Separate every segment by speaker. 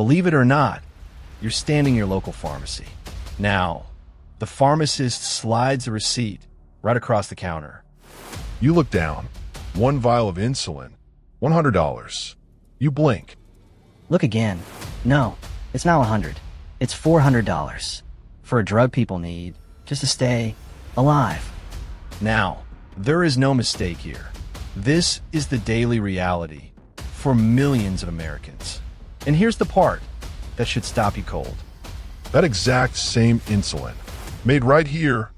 Speaker 1: Believe it or not, you're standing in your local pharmacy. Now, the pharmacist slides a receipt right across the counter.
Speaker 2: You look down. One vial of insulin, $100. You blink.
Speaker 3: Look again. No, it's not 100. It's $400 for a drug people need just to stay alive.
Speaker 1: Now, there is no mistake here. This is the daily reality for millions of Americans. And here's the part that should stop you cold.
Speaker 2: That exact same insulin, made right here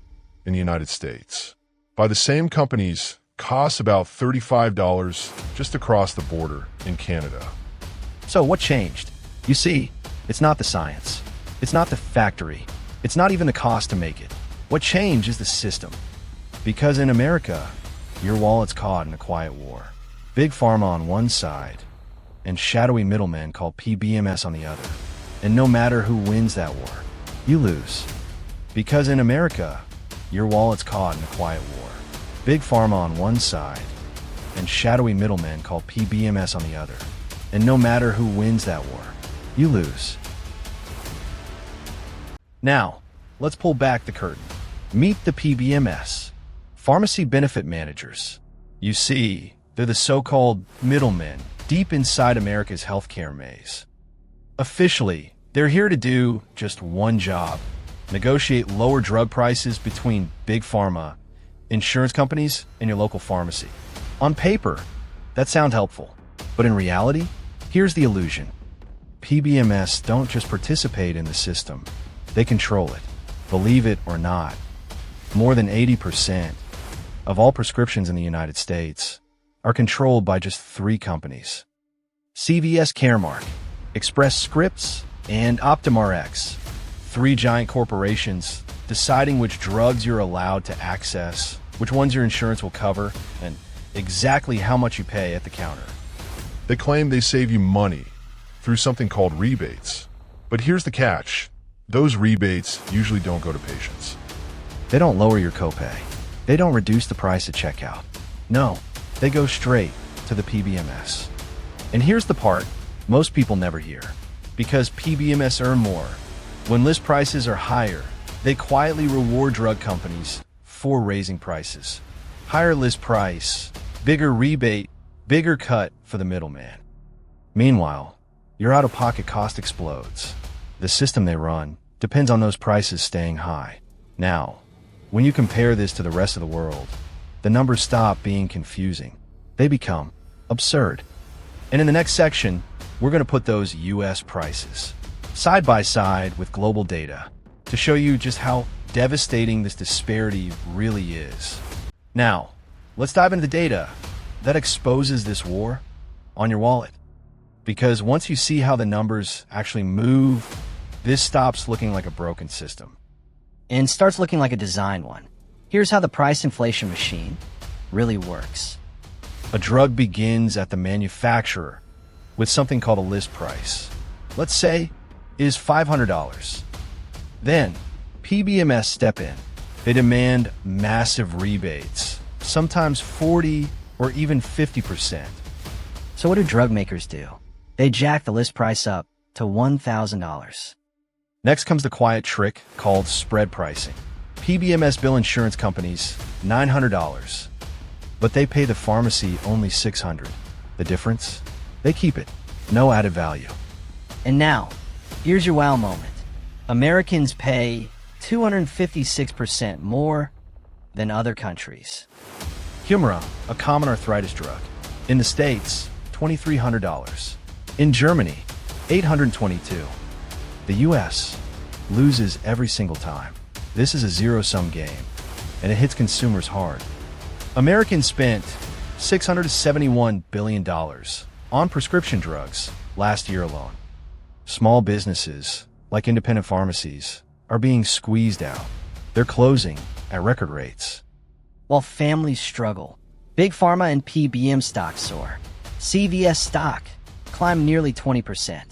Speaker 2: in the United States, by the same companies, costs about $35 just across the border in Canada.
Speaker 1: So what changed? You see, it's not the science. It's not the factory. It's not even the cost to make it. What changed is the system. Because in America, your wallet's caught in a quiet war. Big Pharma on one side, and shadowy middlemen called PBMs on the other. And no matter who wins that war, you lose. Because in America, your wallet's caught in a quiet war. Big Pharma on one side, and shadowy middlemen called PBMs on the other. And no matter who wins that war, you lose. Now, let's pull back the curtain. Meet the PBMs, pharmacy benefit managers. You see, they're the so-called middlemen deep inside America's healthcare maze. Officially, they're here to do just one job: negotiate lower drug prices between Big Pharma, insurance companies, and your local pharmacy. On paper, that sounds helpful. But in reality, here's the illusion. PBMs don't just participate in the system, they control it. Believe it or not, more than 80% of all prescriptions in the United States are controlled by just 3 companies: CVS Caremark, Express Scripts, and OptumRx. 3 giant corporations deciding which drugs you're allowed to access, which ones your insurance will cover, and exactly how much you pay at the counter.
Speaker 2: They claim they save you money through something called rebates. But here's the catch. Those rebates usually don't go to patients.
Speaker 1: They don't lower your copay. They don't reduce the price at checkout. No, they go straight to the PBMs. And here's the part most people never hear. Because PBMs earn more, when list prices are higher, they quietly reward drug companies for raising prices. Higher list price, bigger rebate, bigger cut for the middleman. Meanwhile, your out-of-pocket cost explodes. The system they run depends on those prices staying high. Now, when you compare this to the rest of the world, the numbers stop being confusing. They become absurd. And in the next section, we're going to put those US prices side by side with global data to show you just how devastating this disparity really is. Now, let's dive into the data that exposes this war on your wallet. Because once you see how the numbers actually move, this stops looking like a broken system
Speaker 3: And starts looking like a design one. Here's how the price inflation machine really works.
Speaker 1: A drug begins at the manufacturer with something called a list price. Let's say is $500. Then PBMs step in. They demand massive rebates, sometimes 40 or even 50%.
Speaker 3: So what do drug makers do? They jack the list price up to $1,000.
Speaker 1: Next comes the quiet trick called spread pricing. PBMs bill insurance companies $900, but they pay the pharmacy only $600. The difference? They keep it. No added value.
Speaker 3: And now, here's your wow moment. Americans pay 256% more than other countries.
Speaker 1: Humira, a common arthritis drug. In the States, $2,300. In Germany, $822. The US loses every single time. This is a zero-sum game, and it hits consumers hard. Americans spent $671 billion on prescription drugs last year alone. Small businesses, like independent pharmacies, are being squeezed out. They're closing at record rates.
Speaker 3: While families struggle, Big Pharma and PBM stocks soar. CVS stock climbed nearly 20%.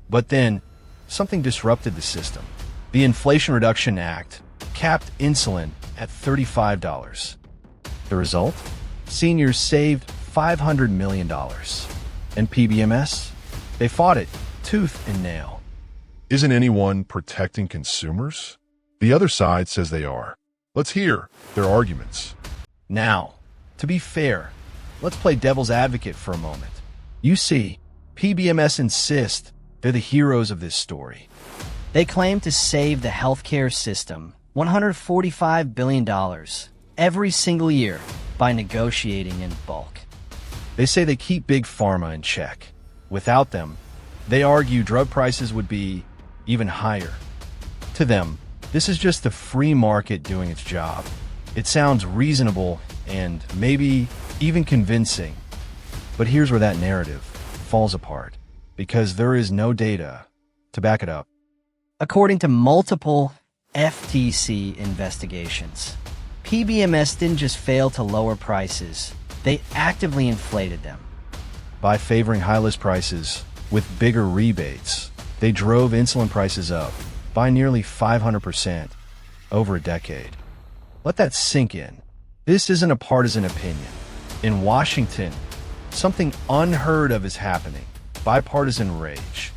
Speaker 1: But then, something disrupted the system. The Inflation Reduction Act capped insulin at $35. The result? Seniors saved $500 million. And PBMs? They fought it tooth and nail.
Speaker 2: Isn't anyone protecting consumers? The other side says they are. Let's hear their arguments.
Speaker 1: Now, to be fair, let's play devil's advocate for a moment. You see, PBMs insist they're the heroes of this story.
Speaker 3: They claim to save the healthcare system $145 billion every single year by negotiating in bulk.
Speaker 1: They say they keep Big Pharma in check. Without them, they argue drug prices would be even higher. To them, this is just the free market doing its job. It sounds reasonable and maybe even convincing. But here's where that narrative falls apart, because there is no data to back it up.
Speaker 3: According to multiple FTC investigations, PBMs didn't just fail to lower prices, they actively inflated them.
Speaker 1: By favoring high list prices with bigger rebates, they drove insulin prices up by nearly 500% over a decade. Let that sink in. This isn't a partisan opinion. In Washington, something unheard of is happening. Bipartisan rage.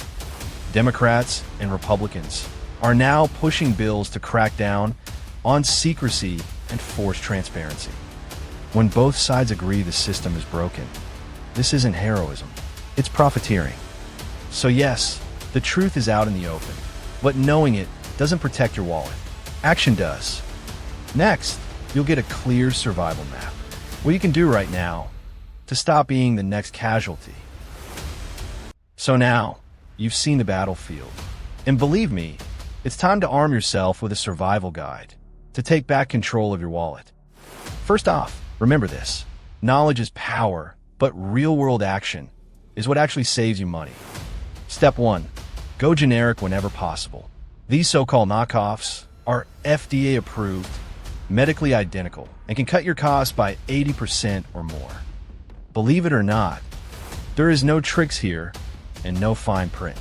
Speaker 1: Democrats and Republicans are now pushing bills to crack down on secrecy and force transparency. When both sides agree the system is broken, this isn't heroism, it's profiteering. So yes, the truth is out in the open, but knowing it doesn't protect your wallet. Action does. Next, you'll get a clear survival map. What you can do right now to stop being the next casualty. So now, you've seen the battlefield. And believe me, it's time to arm yourself with a survival guide to take back control of your wallet. First off, remember this. Knowledge is power, but real-world action is what actually saves you money. Step 1. Go generic whenever possible. These so-called knockoffs are FDA-approved, medically identical, and can cut your costs by 80% or more. Believe it or not, there is no tricks here and no fine print.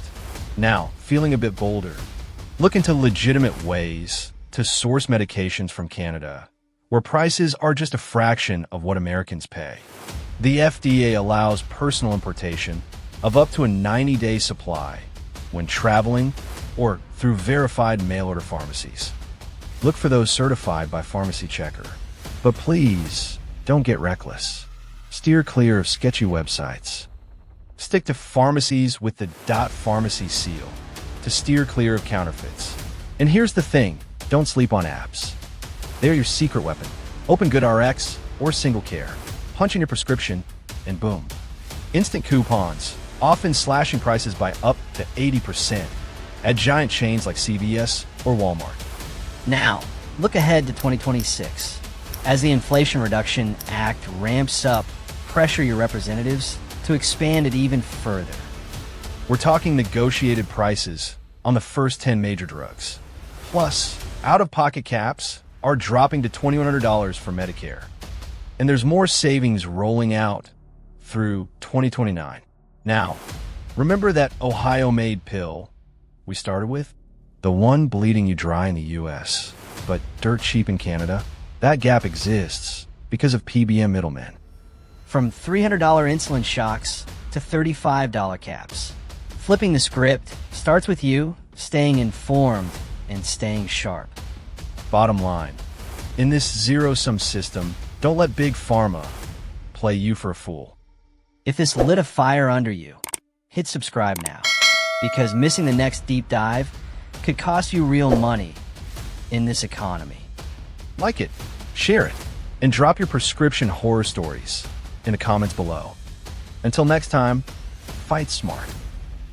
Speaker 1: Now, feeling a bit bolder, look into legitimate ways to source medications from Canada, where prices are just a fraction of what Americans pay. The FDA allows personal importation of up to a 90-day supply when traveling or through verified mail-order pharmacies. Look for those certified by Pharmacy Checker. But please, don't get reckless. Steer clear of sketchy websites. Stick to pharmacies with the .pharmacy seal to steer clear of counterfeits. And here's the thing, don't sleep on apps. They're your secret weapon. Open GoodRx or Single Care. Punch in your prescription, and boom. Instant coupons, often slashing prices by up to 80% at giant chains like CVS or Walmart.
Speaker 3: Now, look ahead to 2026. As the Inflation Reduction Act ramps up, pressure your representatives to expand it even further.
Speaker 1: We're talking negotiated prices on the first 10 major drugs. Plus, out-of-pocket caps are dropping to $2,100 for Medicare. And there's more savings rolling out through 2029. Now, remember that Ohio-made pill we started with? The one bleeding you dry in the US, but dirt cheap in Canada? That gap exists because of PBM middlemen.
Speaker 3: From $300 insulin shocks to $35 caps. Flipping the script starts with you staying informed and staying sharp.
Speaker 1: Bottom line, in this zero-sum system, don't let Big Pharma play you for a fool.
Speaker 3: If this lit a fire under you, hit subscribe now, because missing the next deep dive could cost you real money in this economy.
Speaker 1: Like it, share it, and drop your prescription horror stories in the comments below. Until next time, fight smart.